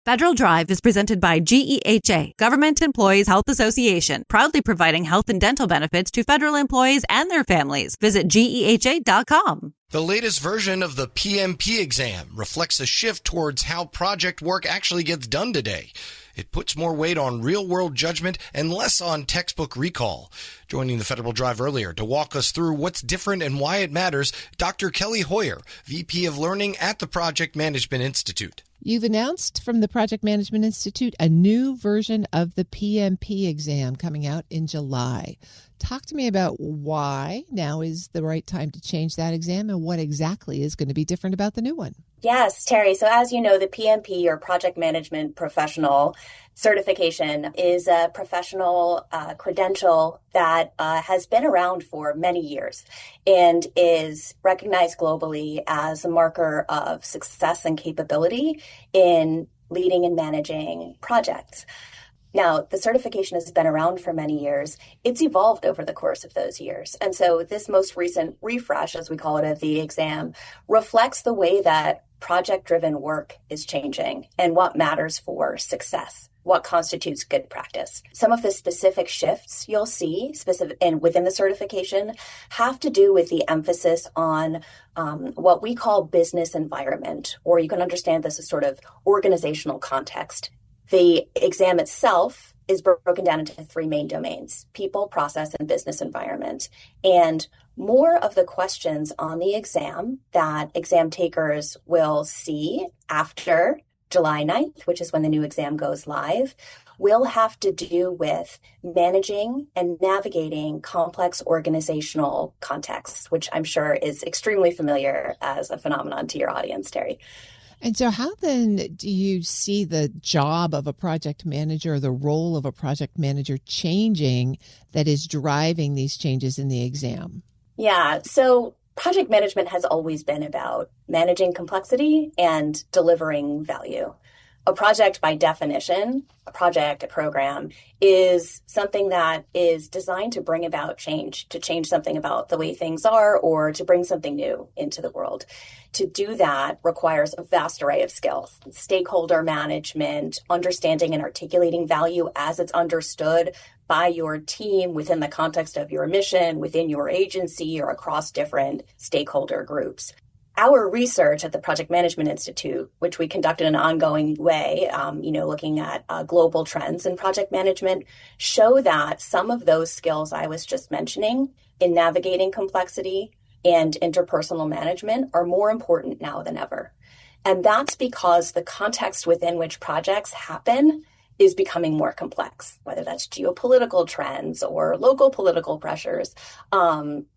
Federal Drive is presented by GEHA, Government Employees Health Association, proudly providing health and dental benefits to federal employees and their families. Visit GEHA.com. The latest version of the PMP exam reflects a shift towards how project work actually gets done today. It puts more weight on real-world judgment and less on textbook recall. Joining the Federal Drive earlier to walk us through what's different and why it matters, Dr. Kelly Heuer, VP of Learning at the Project Management Institute. You've announced from the Project Management Institute a new version of the PMP exam coming out in July. Talk to me about why now is the right time to change that exam and what exactly is going to be different about the new one. Yes, Terry. So as you know, the PMP, or Project Management Professional certification, is a professional credential that has been around for many years and is recognized globally as a marker of success and capability in leading and managing projects. Now, the certification has been around for many years. It's evolved over the course of those years. And so this most recent refresh, as we call it, of the exam, reflects the way that project-driven work is changing and what matters for success, what constitutes good practice. Some of the specific shifts you'll see and within the certification have to do with the emphasis on what we call business environment, or you can understand this as sort of organizational context. The exam itself is broken down into three main domains: people, process, and business environment. And more of the questions on the exam that exam takers will see after July 9th, which is when the new exam goes live, will have to do with managing and navigating complex organizational contexts, which I'm sure is extremely familiar as a phenomenon to your audience, Terry. And so how then do you see the job of a project manager, or the role of a project manager changing that is driving these changes in the exam? Yeah, so project management has always been about managing complexity and delivering value. A project, by definition, a program, is something that is designed to bring about change, to change something about the way things are, or to bring something new into the world. To do that requires a vast array of skills: stakeholder management, understanding and articulating value as it's understood by your team within the context of your mission, within your agency, or across different stakeholder groups. Our research at the Project Management Institute, which we conduct in an ongoing way, looking at global trends in project management, show that some of those skills I was just mentioning in navigating complexity and interpersonal management are more important now than ever. And that's because the context within which projects happen is becoming more complex, whether that's geopolitical trends or local political pressures,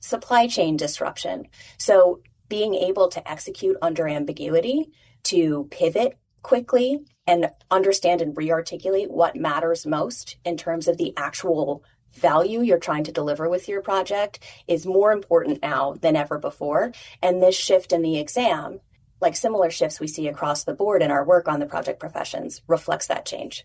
supply chain disruption. So being able to execute under ambiguity, to pivot quickly and understand and rearticulate what matters most in terms of the actual value you're trying to deliver with your project is more important now than ever before. And this shift in the exam, like similar shifts we see across the board in our work on the project professions, reflects that change.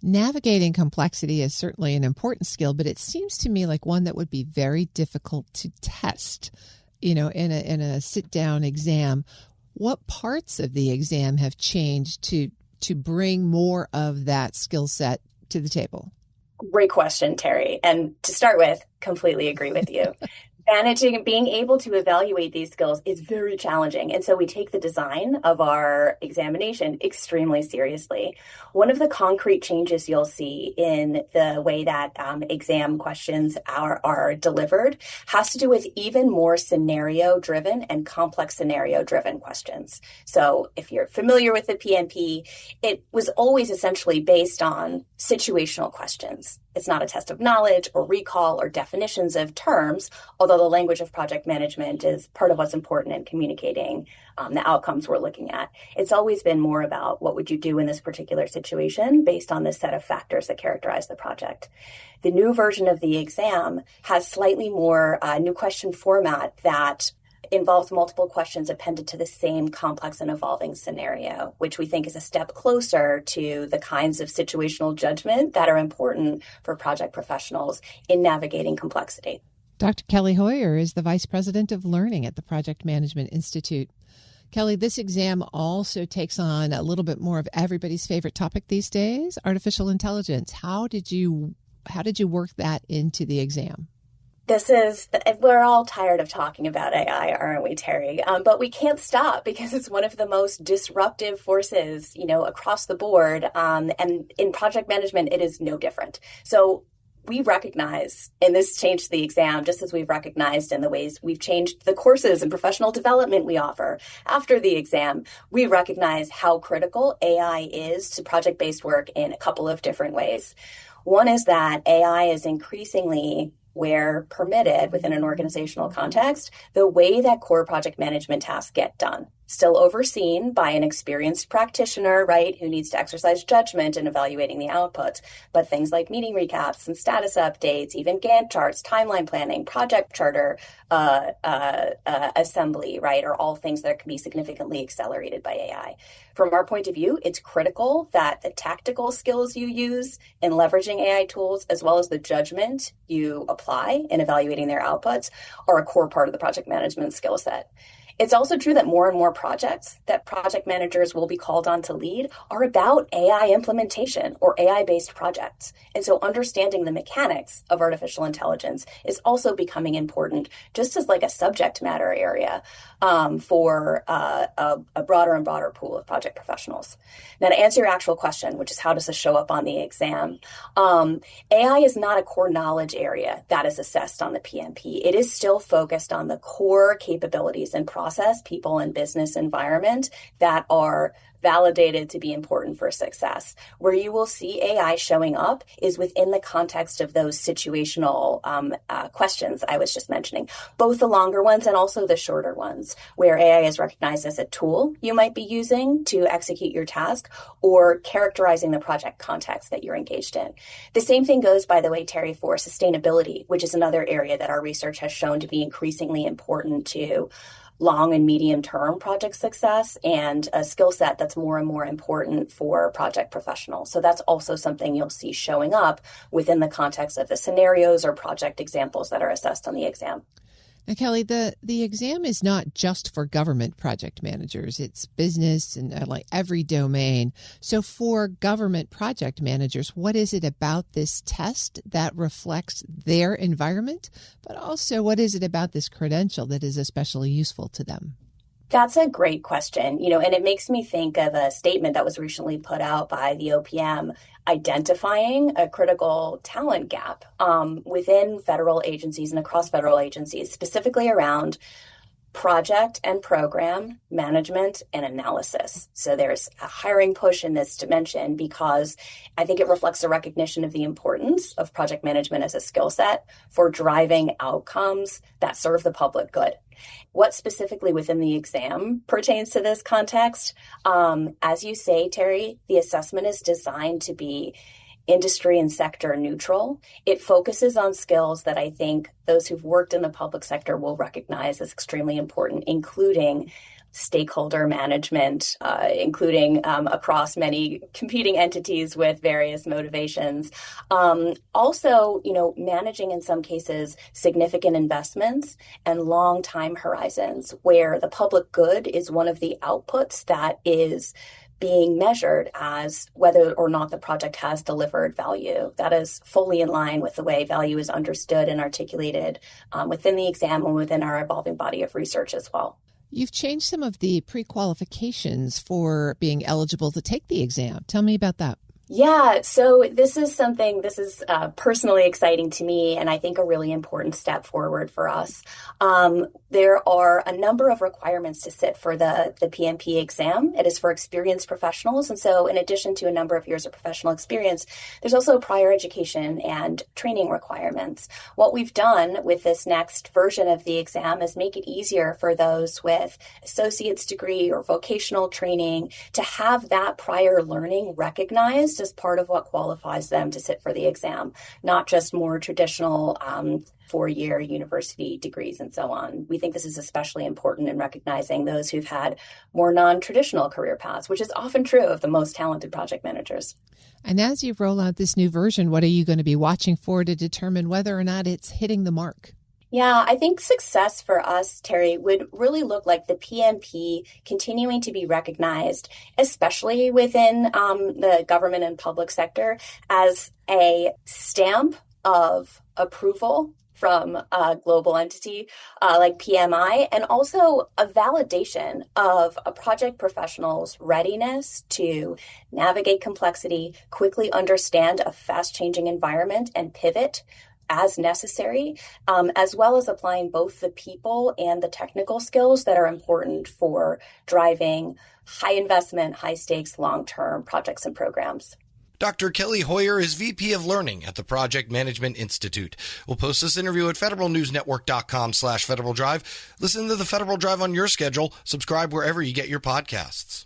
Navigating complexity is certainly an important skill, but it seems to me like one that would be very difficult to test. In a sit-down exam. What parts of the exam have changed to bring more of that skill set to the table? Great question, Terry. And to start with, completely agree with you. Managing and being able to evaluate these skills is very challenging. And so we take the design of our examination extremely seriously. One of the concrete changes you'll see in the way that exam questions are delivered has to do with even more scenario-driven and complex scenario-driven questions. So if you're familiar with the PMP, it was always essentially based on situational questions. It's not a test of knowledge or recall or definitions of terms, although the language of project management is part of what's important in communicating the outcomes we're looking at. It's always been more about what would you do in this particular situation based on this set of factors that characterize the project. The new version of the exam has slightly more new question format that involves multiple questions appended to the same complex and evolving scenario, which we think is a step closer to the kinds of situational judgment that are important for project professionals in navigating complexity. Dr. Kelly Heuer is the Vice President of Learning at the Project Management Institute. Kelly, this exam also takes on a little bit more of everybody's favorite topic these days, artificial intelligence. How did you work that into the exam? We're all tired of talking about AI, aren't we, Terry? But we can't stop because it's one of the most disruptive forces, across the board. And in project management, it is no different. So we recognize, and this changed the exam, just as we've recognized in the ways we've changed the courses and professional development we offer after the exam, we recognize how critical AI is to project-based work in a couple of different ways. One is that AI is increasingly, where permitted within an organizational context, the way that core project management tasks get done. Still overseen by an experienced practitioner, right, who needs to exercise judgment in evaluating the outputs. But things like meeting recaps and status updates, even Gantt charts, timeline planning, project charter assembly, right, are all things that can be significantly accelerated by AI. From our point of view, it's critical that the tactical skills you use in leveraging AI tools, as well as the judgment you apply in evaluating their outputs, are a core part of the project management skill set. It's also true that more and more projects that project managers will be called on to lead are about AI implementation or AI-based projects. And so understanding the mechanics of artificial intelligence is also becoming important, just as like a subject matter area for a broader and broader pool of project professionals. Now, to answer your actual question, which is how does this show up on the exam, AI is not a core knowledge area that is assessed on the PMP. It is still focused on the core capabilities and process, people, and business environment that are validated to be important for success. Where you will see AI showing up is within the context of those situational questions I was just mentioning, both the longer ones and also the shorter ones, where AI is recognized as a tool you might be using to execute your task or characterizing the project context that you're engaged in. The same thing goes, by the way, Terry, for sustainability, which is another area that our research has shown to be increasingly important to long and medium term project success, and a skill set that's more and more important for project professionals. So that's also something you'll see showing up within the context of the scenarios or project examples that are assessed on the exam. Now, Kelly, the exam is not just for government project managers. It's business and like every domain. So for government project managers, what is it about this test that reflects their environment? But also, what is it about this credential that is especially useful to them? That's a great question, and it makes me think of a statement that was recently put out by the OPM identifying a critical talent gap within federal agencies and across federal agencies, specifically around project and program management and analysis. So there's a hiring push in this dimension because I think it reflects a recognition of the importance of project management as a skill set for driving outcomes that serve the public good. What specifically within the exam pertains to this context? As you say, Terry, the assessment is designed to be industry and sector neutral. It focuses on skills that I think those who've worked in the public sector will recognize as extremely important, including stakeholder management, including across many competing entities with various motivations. Also, managing in some cases significant investments and long time horizons where the public good is one of the outputs that is being measured as whether or not the project has delivered value. That is fully in line with the way value is understood and articulated within the exam and within our evolving body of research as well. You've changed some of the pre-qualifications for being eligible to take the exam. Tell me about that. Yeah, so this is personally exciting to me, and I think a really important step forward for us. There are a number of requirements to sit for the PMP exam. It is for experienced professionals, and so in addition to a number of years of professional experience, there's also prior education and training requirements. What we've done with this next version of the exam is make it easier for those with associate's degree or vocational training to have that prior learning recognized as part of what qualifies them to sit for the exam, not just more traditional 4-year university degrees and so on. We think this is especially important in recognizing those who've had more non-traditional career paths, which is often true of the most talented project managers. And as you roll out this new version, what are you going to be watching for to determine whether or not it's hitting the mark? Yeah, I think success for us, Terry, would really look like the PMP continuing to be recognized, especially within the government and public sector, as a stamp of approval from a global entity like PMI, and also a validation of a project professional's readiness to navigate complexity, quickly understand a fast-changing environment, and pivot as necessary, as well as applying both the people and the technical skills that are important for driving high investment, high stakes, long-term projects and programs. Dr. Kelly Heuer is VP of Learning at the Project Management Institute. We'll post this interview at federalnewsnetwork.com/Federal Drive. Listen to the Federal Drive on your schedule. Subscribe wherever you get your podcasts.